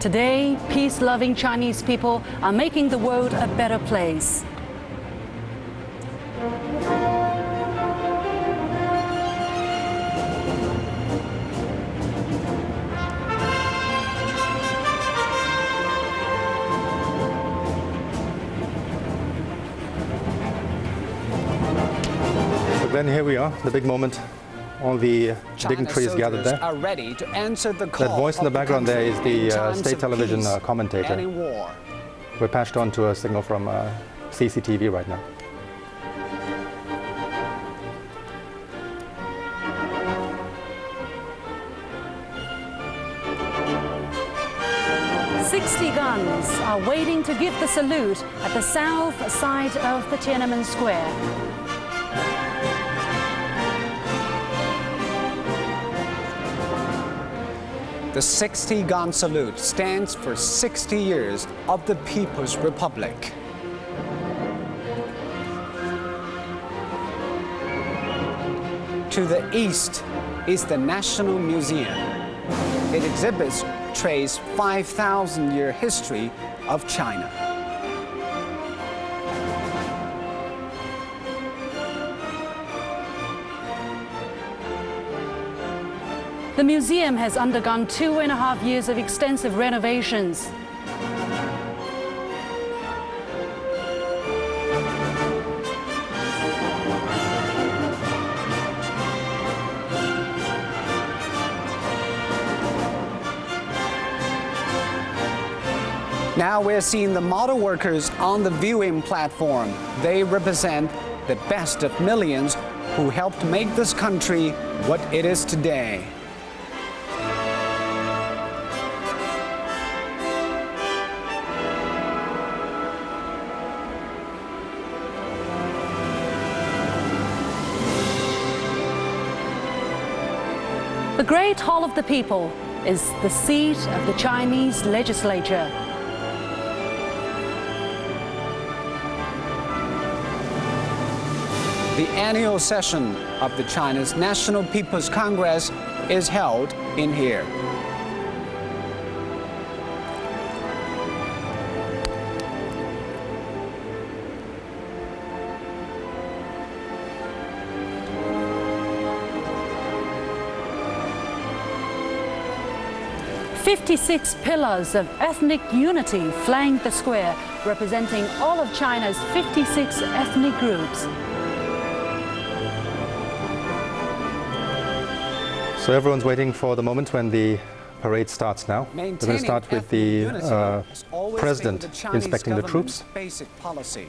Today, peace-loving Chinese people are making the world a better place. Then here we are, the big moment. All the dignitaries gathered there. Are ready to answer the call. That voice in the background there is the state television commentator. We're patched on to a signal from CCTV right now. Guns are waiting to give the salute at the south side of the Tiananmen Square. The 60-gun salute stands for 60 years of the People's Republic. To the east is the National Museum. It exhibits trace 5,000-year history of China. The museum has undergone 2.5 years of extensive renovations. Now we're seeing the model workers on the viewing platform. They represent the best of millions who helped make this country what it is today. The Great Hall of the People is the seat of the Chinese legislature. The annual session of the China's National People's Congress is held in here. "56 pillars of ethnic unity flank the square, representing all of China's 56 ethnic groups." So everyone's waiting for the moment when the parade starts now. We're going to start with the president inspecting the troops. Basic policy.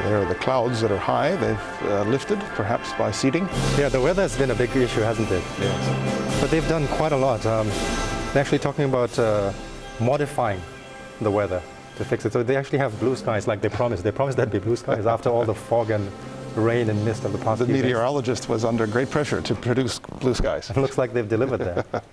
There are the clouds that are high. They've lifted, perhaps by seeding. Yeah, the weather has been a big issue, hasn't it? Yes. But they've done quite a lot. They're actually talking about modifying the weather to fix it. So they actually have blue skies like they promised. They promised there'd be blue skies after all the fog and rain and mist of the past few days. The meteorologist was under great pressure to produce blue skies. It looks like they've delivered that.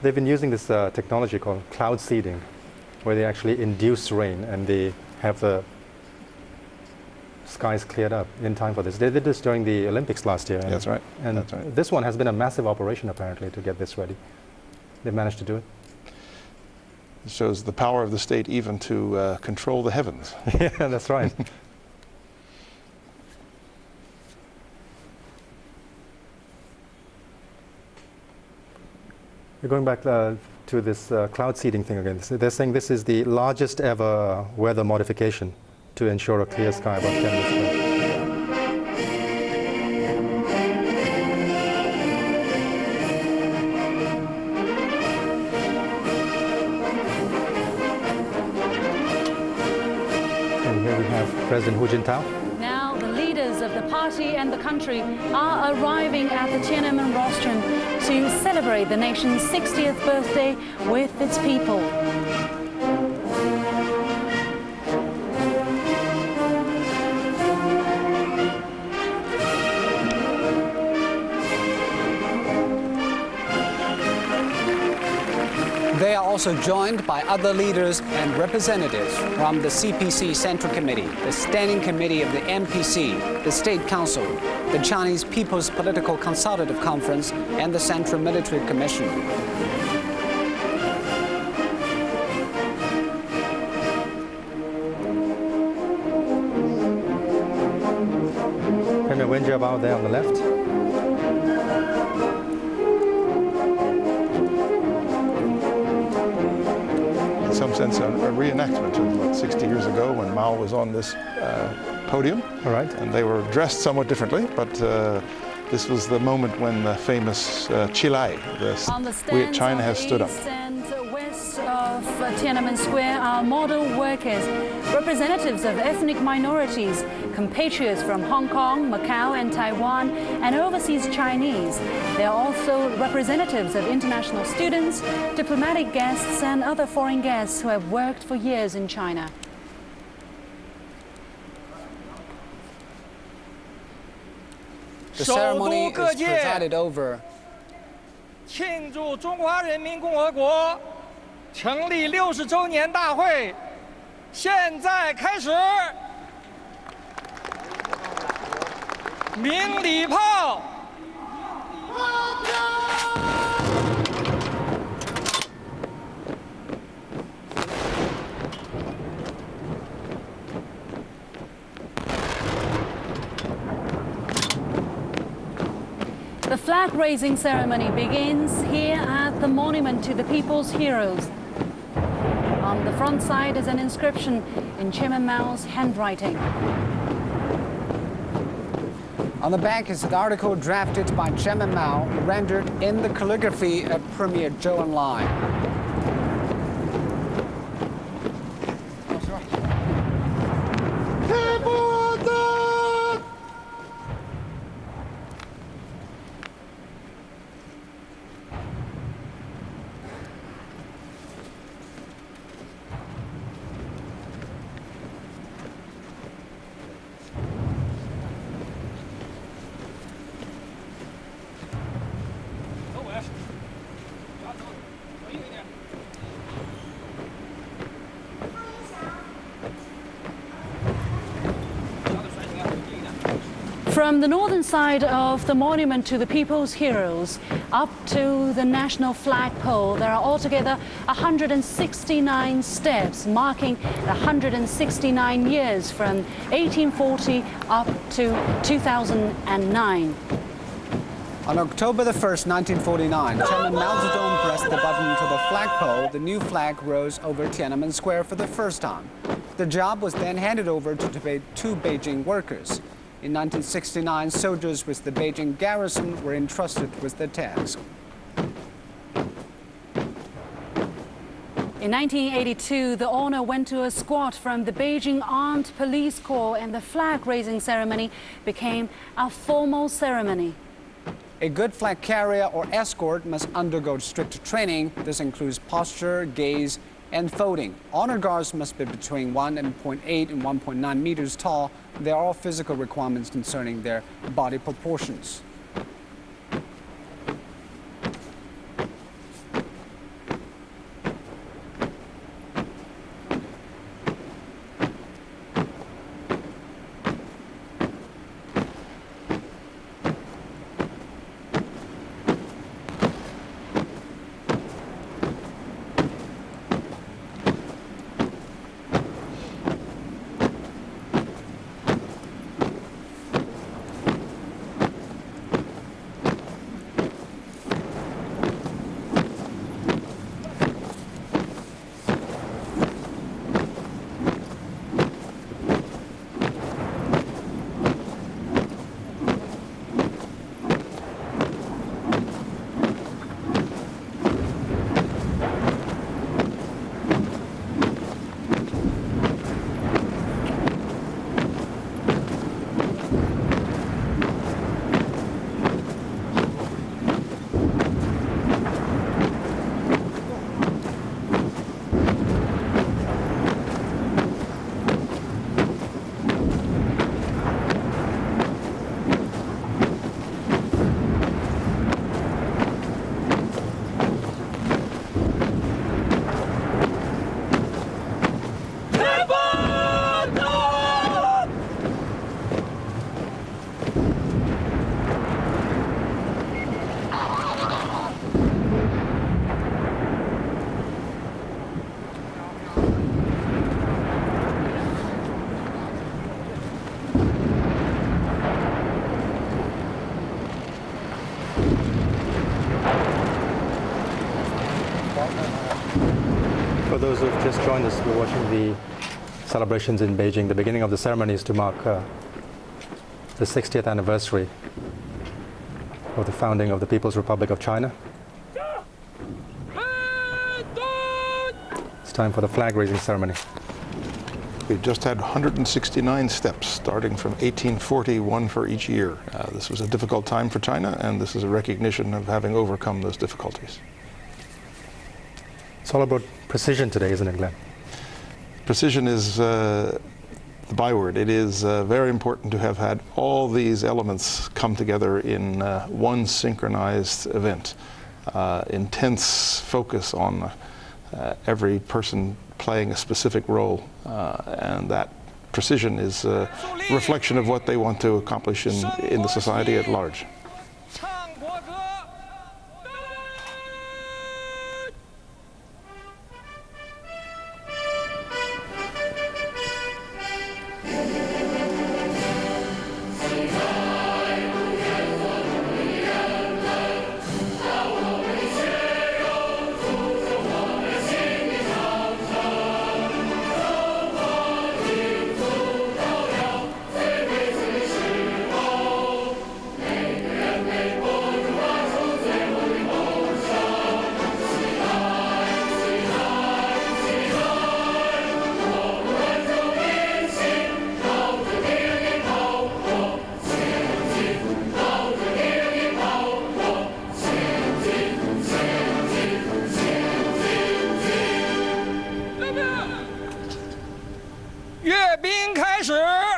They've been using this technology called cloud seeding, where they actually induce rain and they have the skies cleared up in time for this. They did this during the Olympics last year. That's right. And that's right. This one has been a massive operation, apparently, to get this ready. They managed to do it. It shows the power of the state even to control the heavens. Yeah, that's right. We're going back to this cloud seeding thing again. They're saying this is the largest ever weather modification to ensure a clear sky above 10 meters. President Hu Jintao. Now the leaders of the party and the country are arriving at the Tiananmen rostrum to celebrate the nation's 60th birthday with its people. They are also joined by other leaders and representatives from the CPC Central Committee, the Standing Committee of the NPC, the State Council, the Chinese People's Political Consultative Conference, and the Central Military Commission. Premier Wen Jiabao there on the left. In some sense, a reenactment of what, 60 years ago when Mao was on this podium. All right. And they were dressed somewhat differently, but this was the moment when the famous Chilai, China has stood up. West of Tiananmen Square are model workers, representatives of ethnic minorities, compatriots from Hong Kong, Macau and Taiwan, and overseas Chinese. They are also representatives of international students, diplomatic guests and other foreign guests who have worked for years in China. The ceremony is presided over 庆祝中华人民共和国成立60周年大会，现在开始。鸣礼炮。 The flag-raising ceremony begins here at the monument to the people's heroes. On the front side is an inscription in Chairman Mao's handwriting. On the back is an article drafted by Chairman Mao, rendered in the calligraphy of Premier Zhou Enlai. From the northern side of the monument to the people's heroes up to the national flagpole, there are altogether 169 steps marking the 169 years from 1840 up to 2009. On October the 1st, 1949, Chairman Mao Zedong pressed the button to the flagpole. The new flag rose over Tiananmen Square for the first time. The job was then handed over to two Beijing workers. In 1969, soldiers with the Beijing garrison were entrusted with the task. In 1982, the honor went to a squad from the Beijing Armed Police Corps, and the flag-raising ceremony became a formal ceremony. A good flag carrier or escort must undergo strict training. This includes posture, gaze, and folding. Honor guards must be between 1.8 and 1.9 meters tall. There are all physical requirements concerning their body proportions. For those who have just joined us, we're watching the celebrations in Beijing, the beginning of the ceremonies to mark the 60th anniversary of the founding of the People's Republic of China. It's time for the flag raising ceremony. We've just had 169 steps, starting from 1840, one for each year. This was a difficult time for China, and this is a recognition of having overcome those difficulties. It's all about precision today, isn't it, Glenn? Precision is the byword. It is very important to have had all these elements come together in one synchronized event. Intense focus on every person playing a specific role, and that precision is a reflection of what they want to accomplish in the society at large.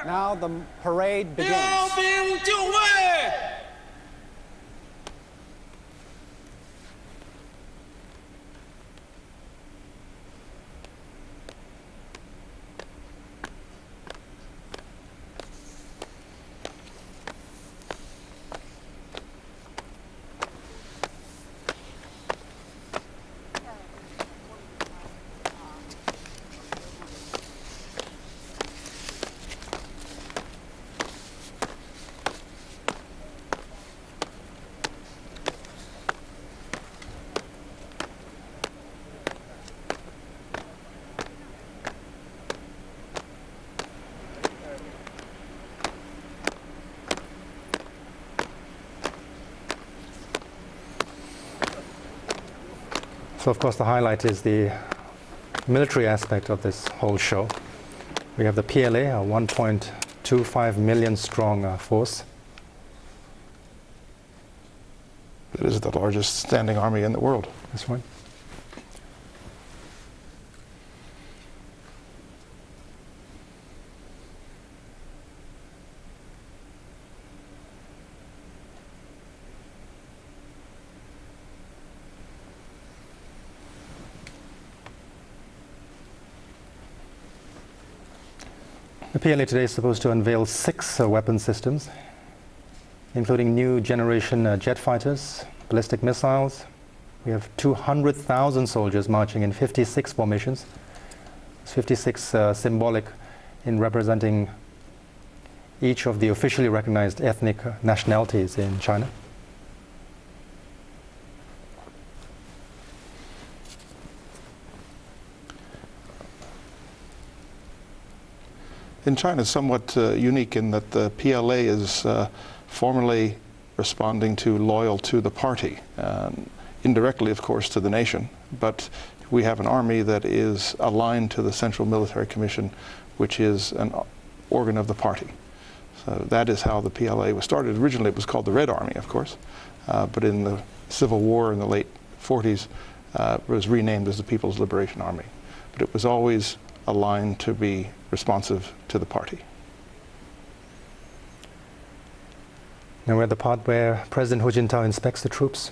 Now the parade begins. So of course the highlight is the military aspect of this whole show. We have the PLA, a 1.25 million strong force. It is the largest standing army in the world. That's right. The PLA today is supposed to unveil 6 weapon systems, including new generation jet fighters, ballistic missiles. We have 200,000 soldiers marching in 56 formations. It's 56 symbolic in representing each of the officially recognized ethnic nationalities in China. In China, it's somewhat unique in that the PLA is formally responding to loyal to the party, indirectly, of course, to the nation. But we have an army that is aligned to the Central Military Commission, which is an organ of the party. So that is how the PLA was started. Originally, it was called the Red Army, of course, but in the Civil War in the late 40s, it was renamed as the People's Liberation Army. But it was always aligned to be responsive to the party. Now we're at the part where President Hu Jintao inspects the troops.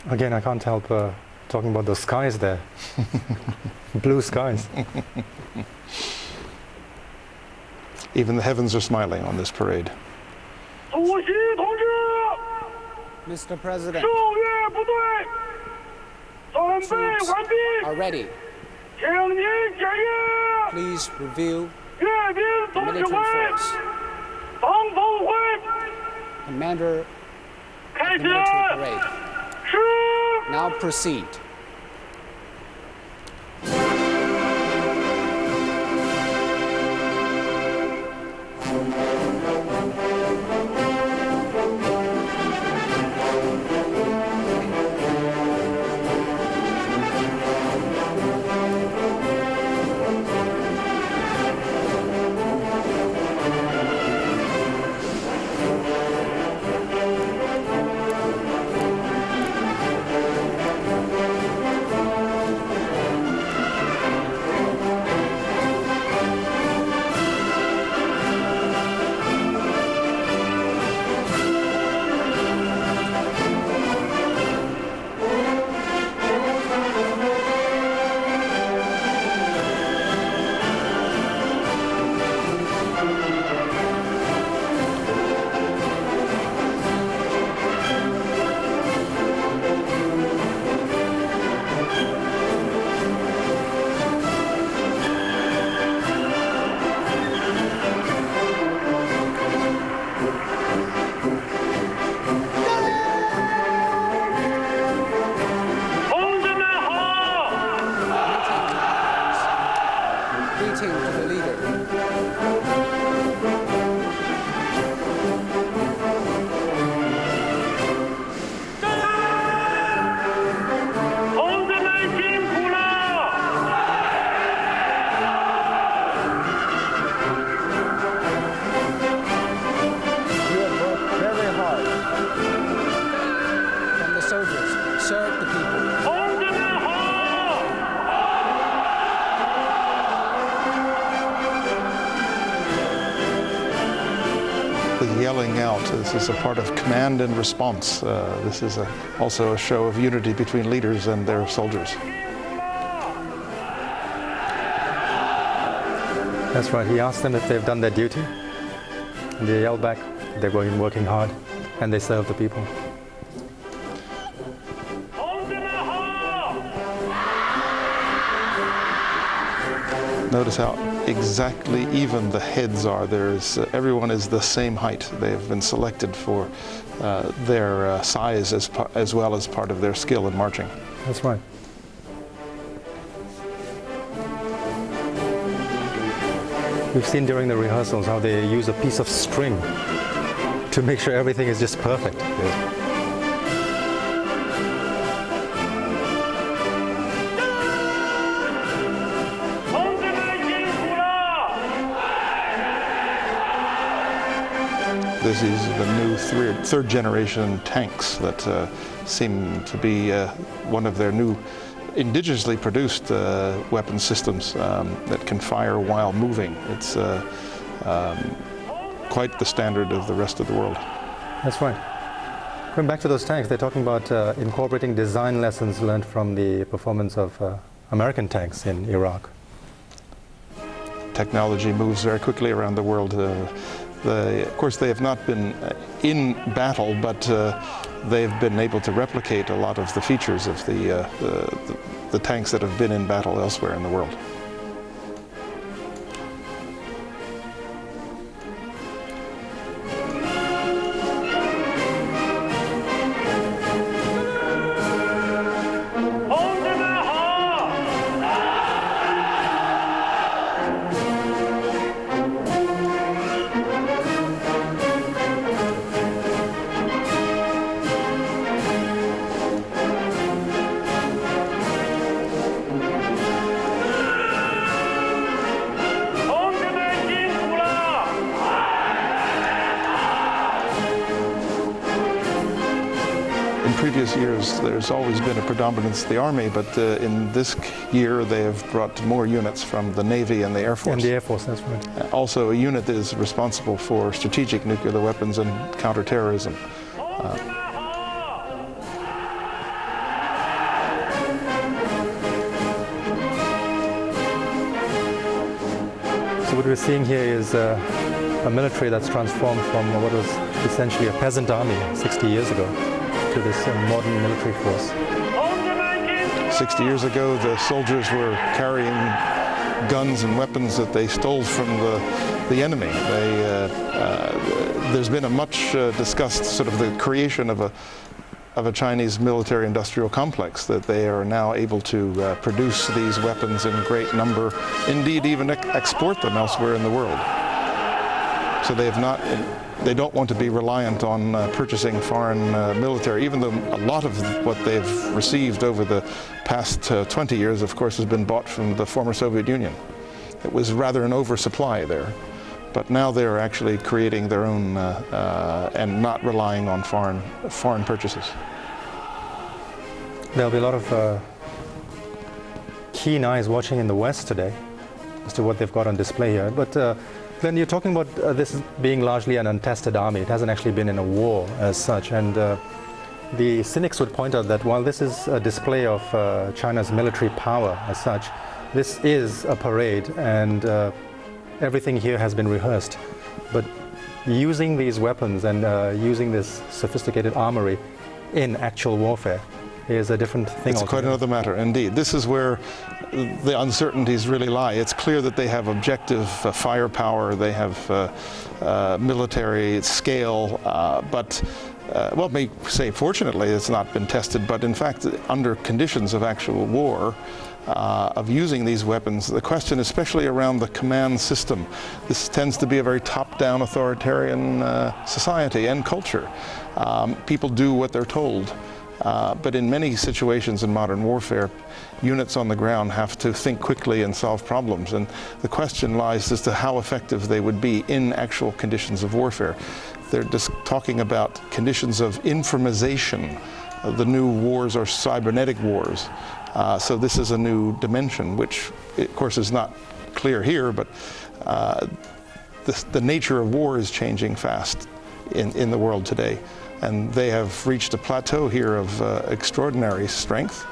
Again, I can't help talking about the skies there. Blue skies. Even the heavens are smiling on this parade. Mr. President, 受阅部队准备 troops 完毕， are ready. 请您检阅 Please review 阅兵 the 总指 military 挥 force. 方峰辉 Commander of 开 the 始 military parade. 是。 Now proceed. Greeting to the leader. You have worked very hard. From the soldiers, serve the people. The yelling out, this is a part of command and response. This is also a show of unity between leaders and their soldiers. That's right. He asked them if they've done their duty. And they yelled back, they're going working hard, and they serve the people. Notice how exactly even the heads are. Everyone is the same height. They have been selected for their size as well as part of their skill in marching. That's right. We've seen during the rehearsals how they use a piece of string to make sure everything is just perfect. This is the new third generation tanks that seem to be one of their new indigenously produced weapon systems that can fire while moving. It's quite the standard of the rest of the world. That's right. Going back to those tanks, they're talking about incorporating design lessons learned from the performance of American tanks in Iraq. Technology moves very quickly around the world. Of course, they have not been in battle, but they've been able to replicate a lot of the features of the tanks that have been in battle elsewhere in the world. In previous years, there's always been a predominance of the Army, but in this year they have brought more units from the Navy and the Air Force. And the Air Force, that's right. Also, a unit that is responsible for strategic nuclear weapons and counterterrorism. So what we're seeing here is a military that's transformed from what was essentially a peasant army 60 years ago to this modern military force. 60 years ago, the soldiers were carrying guns and weapons that they stole from the enemy. There's been a much discussed sort of the creation of a Chinese military-industrial complex, that they are now able to produce these weapons in great number, indeed even export them elsewhere in the world. So they don't want to be reliant on purchasing foreign military, even though a lot of what they've received over the past 20 years, of course, has been bought from the former Soviet Union. It was rather an oversupply there. But now they're actually creating their own and not relying on foreign purchases. There'll be a lot of keen eyes watching in the West today as to what they've got on display here. But Glenn, you're talking about this being largely an untested army. It hasn't actually been in a war as such. And the cynics would point out that while this is a display of China's military power as such, this is a parade, and everything here has been rehearsed. But using these weapons and using this sophisticated armory in actual warfare is a different thing. It's quite another matter, indeed. This is where the uncertainties really lie. It's clear that they have objective firepower, they have military scale, but well, may say fortunately it's not been tested, but in fact under conditions of actual war, of using these weapons, the question especially around the command system, this tends to be a very top-down authoritarian society and culture. People do what they're told. But in many situations in modern warfare, units on the ground have to think quickly and solve problems. And the question lies as to how effective they would be in actual conditions of warfare. They're just talking about conditions of informatization. The new wars are cybernetic wars. So this is a new dimension, which of course is not clear here, but the nature of war is changing fast in the world today. And they have reached a plateau here of extraordinary strength,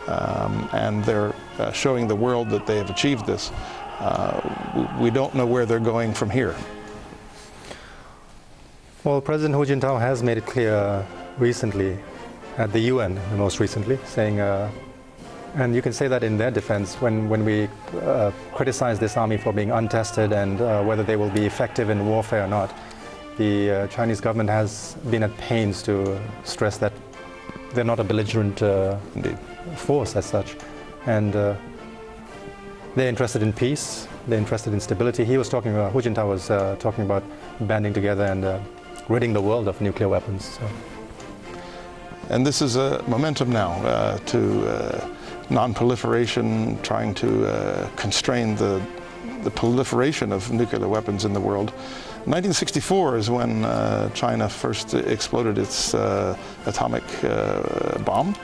and they're showing the world that they have achieved this. We don't know where they're going from here. Well, President Hu Jintao has made it clear recently, at the UN most recently, saying, and you can say that in their defense, when we criticize this army for being untested and whether they will be effective in warfare or not, the Chinese government has been at pains to stress that they're not a belligerent force as such. And they're interested in peace, they're interested in stability. He was talking about, Hu Jintao was talking about banding together and ridding the world of nuclear weapons. So. And this is a momentum now to non-proliferation, trying to constrain the proliferation of nuclear weapons in the world. 1964 is when China first exploded its atomic bomb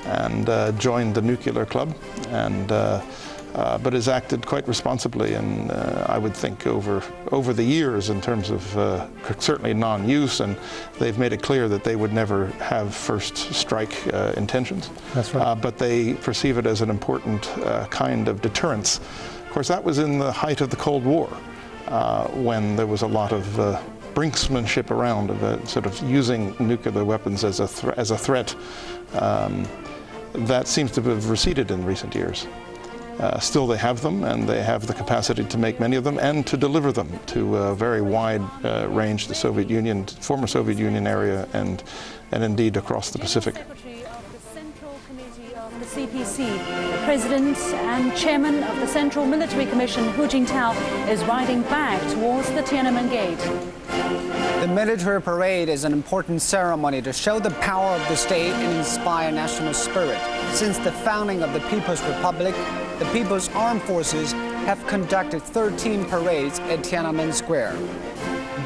and joined the nuclear club, and but has acted quite responsibly, and I would think over the years in terms of certainly non-use, and they've made it clear that they would never have first strike intentions. That's right. But they perceive it as an important kind of deterrence. Of course, that was in the height of the Cold War, when there was a lot of brinksmanship around, of sort of using nuclear weapons as a threat. That seems to have receded in recent years. Still they have them, and they have the capacity to make many of them and to deliver them to a very wide range, the Soviet Union, former Soviet Union area, and indeed across the Pacific. The CPC, the President and Chairman of the Central Military Commission, Hu Jintao, is riding back towards the Tiananmen Gate. The military parade is an important ceremony to show the power of the state and inspire national spirit. Since the founding of the People's Republic, the People's Armed Forces have conducted 13 parades at Tiananmen Square.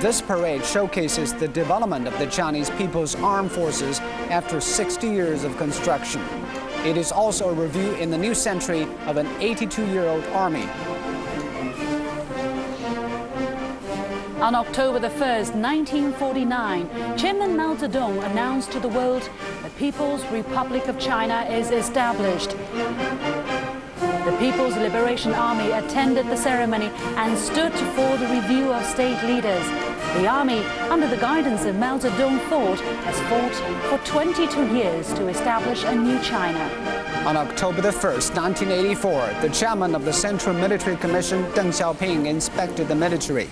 This parade showcases the development of the Chinese People's Armed Forces after 60 years of construction. It is also a review in the new century of an 82-year-old army. On October the 1st, 1949, Chairman Mao Zedong announced to the world the People's Republic of China is established. The People's Liberation Army attended the ceremony and stood for the review of state leaders. The army, under the guidance of Mao Zedong, has fought for 22 years to establish a new China. On October the 1st, 1984, the chairman of the Central Military Commission, Deng Xiaoping, inspected the military.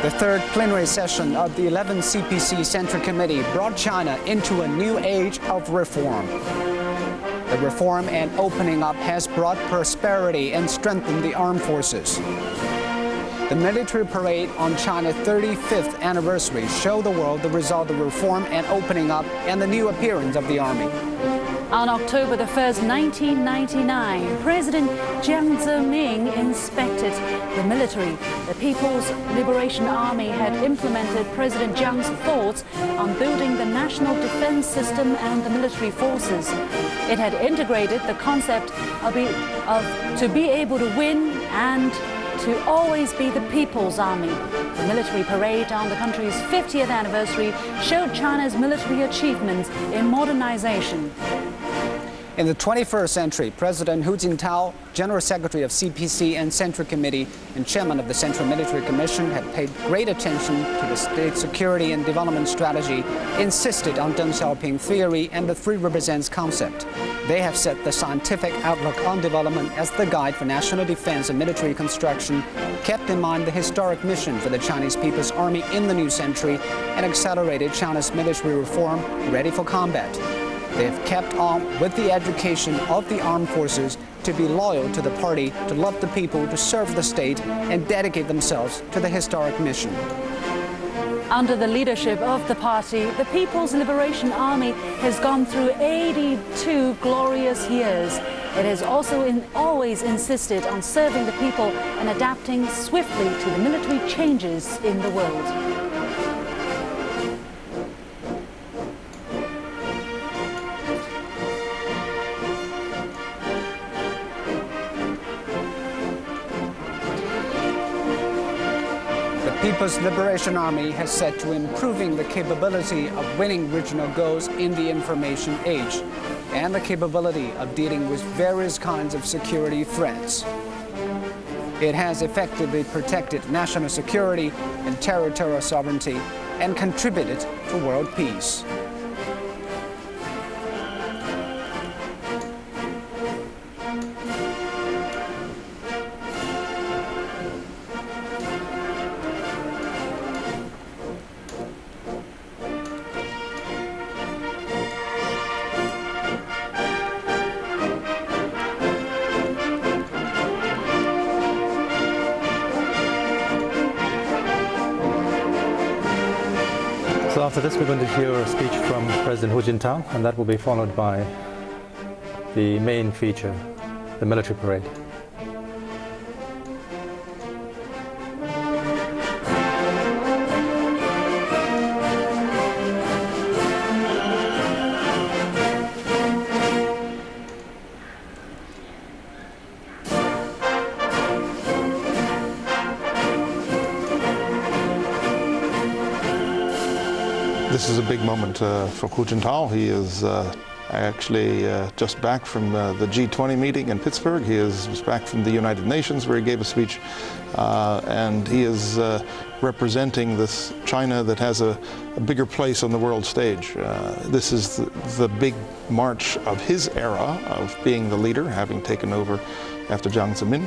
The third plenary session of the 11th CPC Central Committee brought China into a new age of reform. The reform and opening up has brought prosperity and strengthened the armed forces. The military parade on China's 35th anniversary showed the world the result of reform and opening up and the new appearance of the army. On October the 1st, 1999, President Jiang Zemin inspected the military. The People's Liberation Army had implemented President Jiang's thoughts on building the national defense system and the military forces. It had integrated the concept of to be able to win and to always be the people's army. The military parade on the country's 50th anniversary showed China's military achievements in modernization. In the 21st century, President Hu Jintao, General Secretary of CPC and Central Committee and Chairman of the Central Military Commission, had paid great attention to the state security and development strategy, insisted on Deng Xiaoping theory and the Three Represents concept. They have set the scientific outlook on development as the guide for national defense and military construction, kept in mind the historic mission for the Chinese People's Army in the new century, and accelerated China's military reform ready for combat. They have kept on with the education of the armed forces to be loyal to the party, to love the people, to serve the state, and dedicate themselves to the historic mission. Under the leadership of the party, the People's Liberation Army has gone through 82 glorious years. It has also always insisted on serving the people and adapting swiftly to the military changes in the world. The People's Liberation Army has set to improving the capability of winning regional goals in the information age and the capability of dealing with various kinds of security threats. It has effectively protected national security and territorial sovereignty and contributed to world peace. So after this, we're going to hear a speech from President Hu Jintao, and that will be followed by the main feature, the military parade. This is a big moment for Hu Jintao. He is actually just back from the G20 meeting in Pittsburgh. He was back from the United Nations where he gave a speech, and he is representing this China that has a bigger place on the world stage. This is the big march of his era of being the leader, having taken over after Jiang Zemin.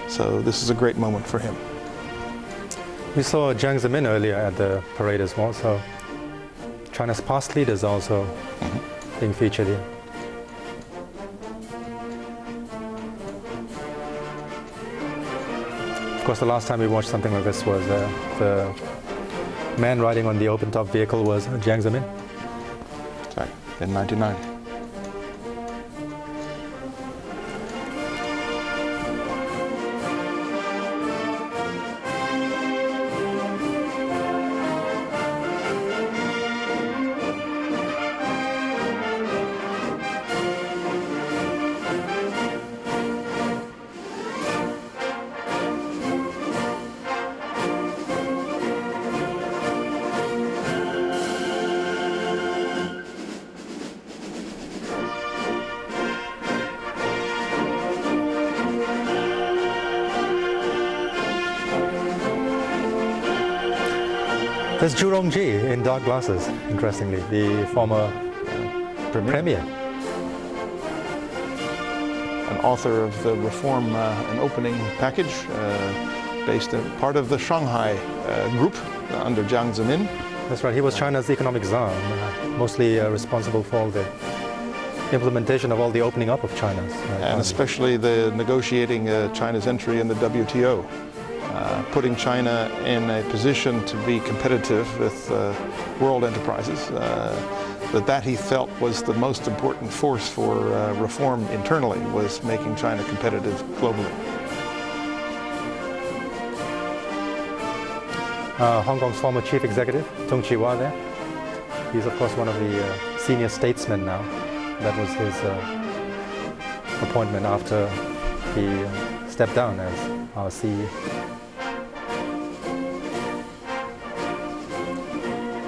So this is a great moment for him. We saw Jiang Zemin earlier at the parade as well, so China's past leaders also being featured here. Of course, the last time we watched something like this was the man riding on the open-top vehicle was Jiang Zemin. Right, in '99. There's Zhu Rongji in dark glasses, interestingly, the former premier. An author of the Reform and Opening Package, based in part of the Shanghai group under Jiang Zemin. That's right, he was China's economic czar, mostly responsible for all the implementation of all the opening up of China's and especially the negotiating China's entry in the WTO, putting China in a position to be competitive with world enterprises. That he felt was the most important force for reform internally, was making China competitive globally. Hong Kong's former chief executive, Tung Chee-hwa there. He's of course one of the senior statesmen now. That was his appointment after he stepped down as our CEO.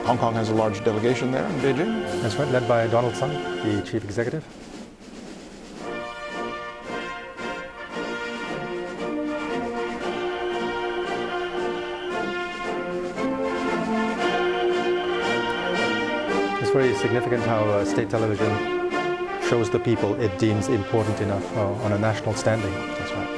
Hong Kong has a large delegation there in Beijing. That's right, led by Donald Tsang, the chief executive. It's very significant how state television shows the people it deems important enough on a national standing. That's right.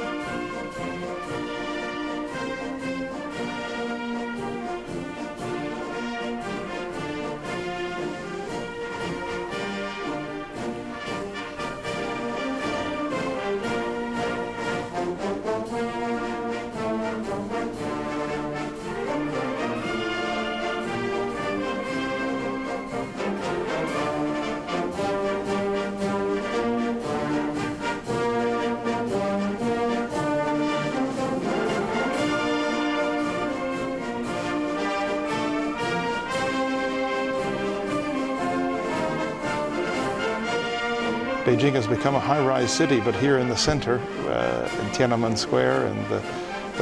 Beijing has become a high-rise city, but here in the center, in Tiananmen Square and the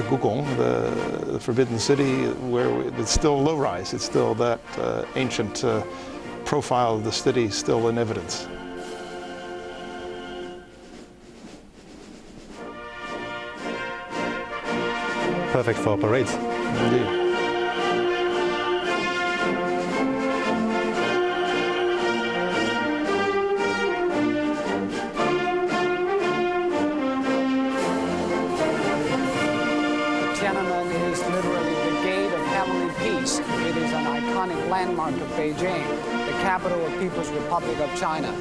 Gugong, the Forbidden City, where it's still low-rise. It's still that ancient profile of the city still in evidence. Perfect for parades. Indeed. Tiananmen is literally the gate of heavenly peace. It is an iconic landmark of Beijing, the capital of People's Republic of China.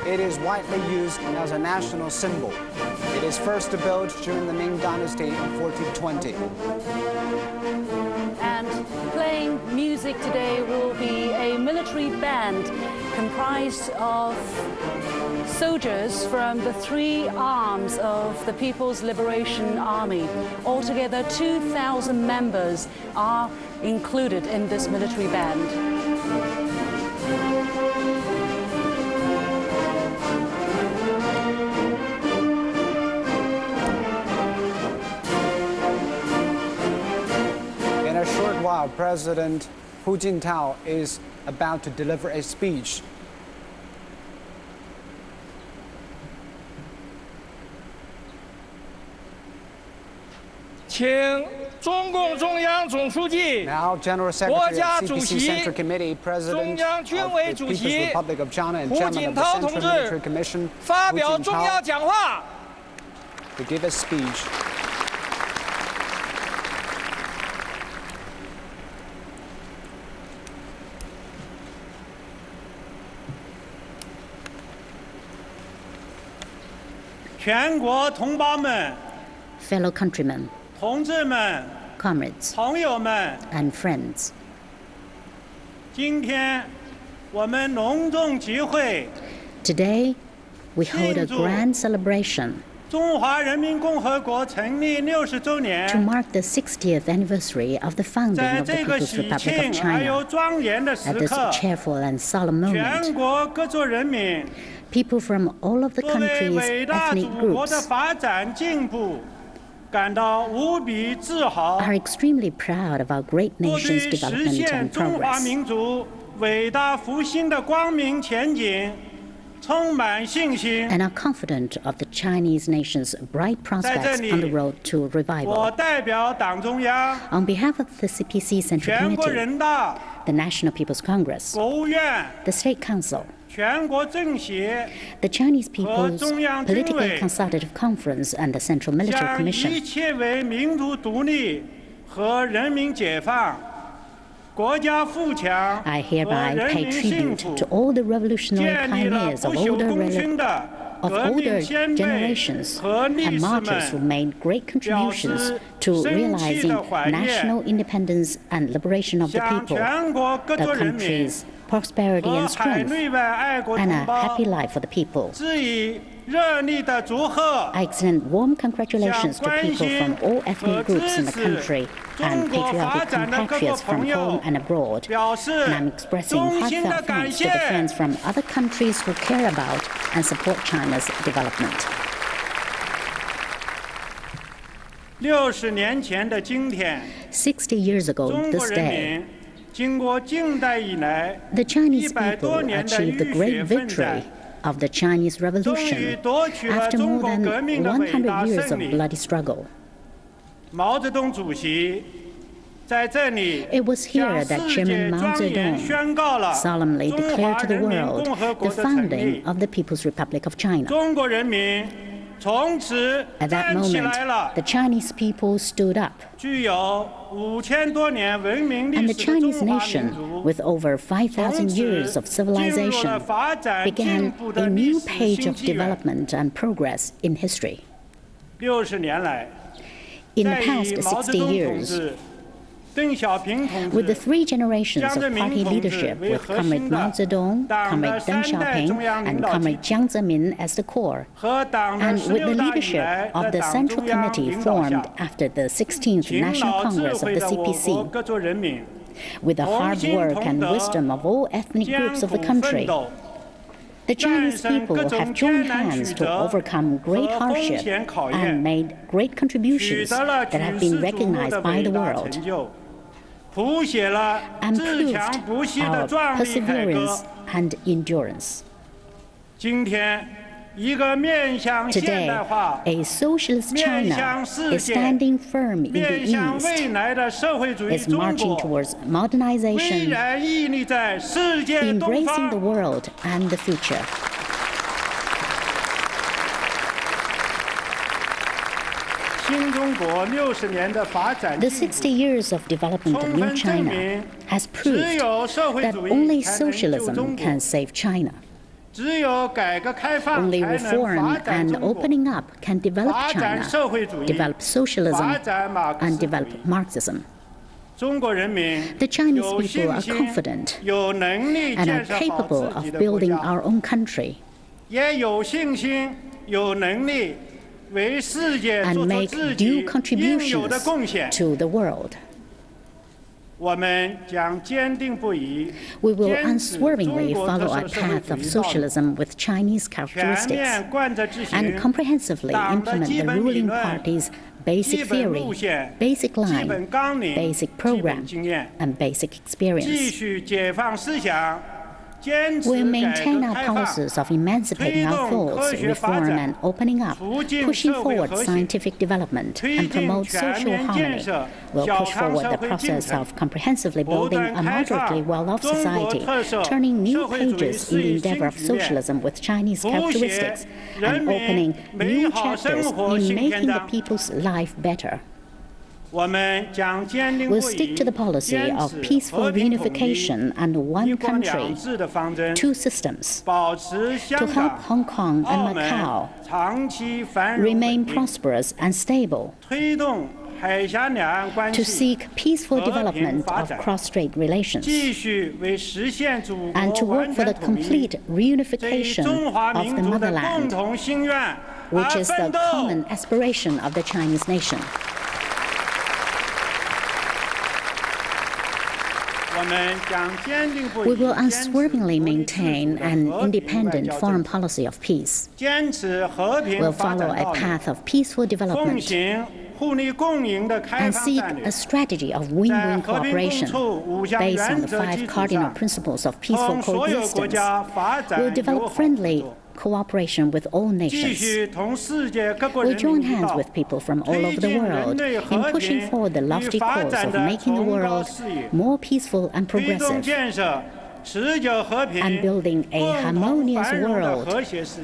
It is widely used as a national symbol. It is first built during the Ming Dynasty in 1420. And playing music today will be a military band comprised of soldiers from the three arms of the People's Liberation Army. Altogether, 2,000 members are included in this military band. In a short while, President Hu Jintao is about to deliver a speech. Now, General Secretary of CPC Central Committee, President of the People's Republic of China and Chairman of the Central Military Commission, Hu Jintao, to give a speech. Fellow countrymen, comrades, and friends. Today, we hold a grand celebration to mark the 60th anniversary of the founding of the People's Republic of China. At this cheerful and solemn moment, people from all of the country's ethnic groups are extremely proud of our great nation's development and progress. and are confident of the Chinese nation's bright prospects on the road to revival. On behalf of the CPC Central Committee, the National People's Congress, the State Council, the Chinese People's Political Consultative Conference, and the Central Military Commission, I hereby pay tribute to all the revolutionary pioneers of older generations and martyrs who made great contributions to realizing national independence and liberation of the people, the country's prosperity and strength, and a happy life for the people. I extend warm congratulations to people from all ethnic groups in the country and patriotic compatriots from home and abroad. And I'm expressing heartfelt thanks to the friends from other countries who care about and support China's development. 60 years ago this day, the Chinese people achieved the great victory of the Chinese Revolution after more than 100 years of bloody struggle. It was here that Chairman Mao Zedong solemnly declared to the world the founding of the People's Republic of China. At that moment, the Chinese people stood up, and the Chinese nation, with over 5,000 years of civilization, began a new page of development and progress in history. In the past 60 years, with the three generations of party leadership, with Comrade Mao Zedong, Comrade Deng Xiaoping, and Comrade Jiang Zemin as the core, and with the leadership of the Central Committee formed after the 16th National Congress of the CPC, with the hard work and wisdom of all ethnic groups of the country, the Chinese people have joined hands to overcome great hardship and made great contributions that have been recognized by the world, and proved our perseverance and endurance. Today, a socialist China is standing firm in the East, is marching towards modernization, embracing the world and the future. The 60 years of development of New China has proved that only socialism can save China. Only reform and opening up can develop China, develop socialism, and develop Marxism. The Chinese people are confident and are capable of building our own country and make due contributions to the world. We will unswervingly follow a path of socialism with Chinese characteristics and comprehensively implement the ruling party's basic theory, basic line, basic program, and basic experience. We'll maintain our policies of emancipating our thoughts, reform and opening up, pushing forward scientific development, and promote social harmony. We'll push forward the process of comprehensively building a moderately well-off society, turning new pages in the endeavor of socialism with Chinese characteristics, and opening new chapters in making the people's life better. We'll stick to the policy of peaceful reunification and one country, two systems, to help Hong Kong and Macau remain prosperous and stable, to seek peaceful development of cross-strait relations, and to work for the complete reunification of the motherland, which is the common aspiration of the Chinese nation. We will unswervingly maintain an independent foreign policy of peace. We'll follow a path of peaceful development, and seek a strategy of win-win cooperation based on the 5 cardinal principles of peaceful coexistence, will develop friendly cooperation with all nations. We'll join hands with people from all over the world in pushing forward the lofty cause of making the world more peaceful and progressive, and building a harmonious world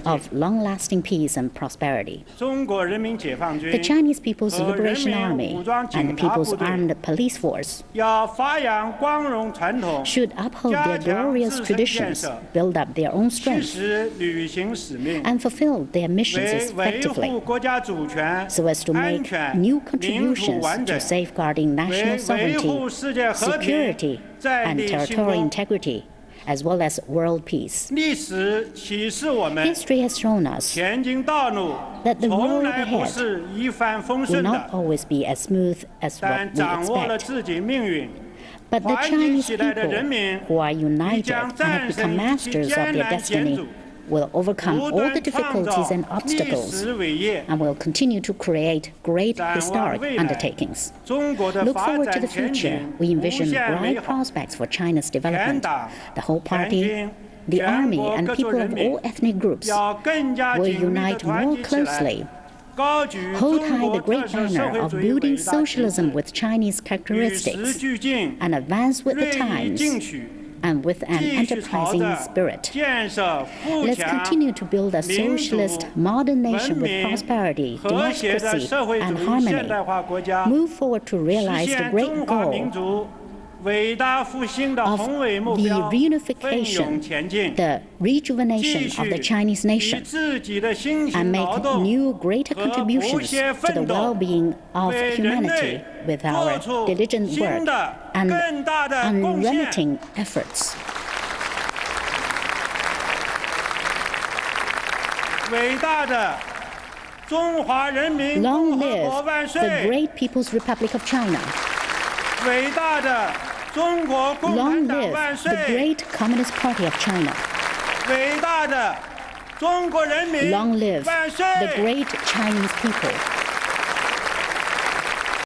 of long-lasting peace and prosperity. The Chinese People's Liberation Army and the People's Armed Police Force should uphold their glorious traditions, build up their own strength, and fulfill their missions effectively, so as to make new contributions to safeguarding national sovereignty, security, and territorial integrity, as well as world peace. History has shown us that the road ahead will not always be as smooth as what we expect. But the Chinese people, who are united and have become masters of their destiny, will overcome all the difficulties and obstacles and will continue to create great historic undertakings. Look forward to the future. We envision bright prospects for China's development. The whole party, the army, and people of all ethnic groups will unite more closely, hold high the great banner of building socialism with Chinese characteristics, and advance with the times and with an enterprising spirit. Let's continue to build a socialist modern nation with prosperity, democracy, and harmony. Move forward to realize the great goal of the reunification, the rejuvenation of the Chinese nation, and make new greater contributions to the well-being of humanity with our diligent work and unremitting efforts. Long live the great People's Republic of China. Long live the great Communist Party of China. Long live the great Chinese people.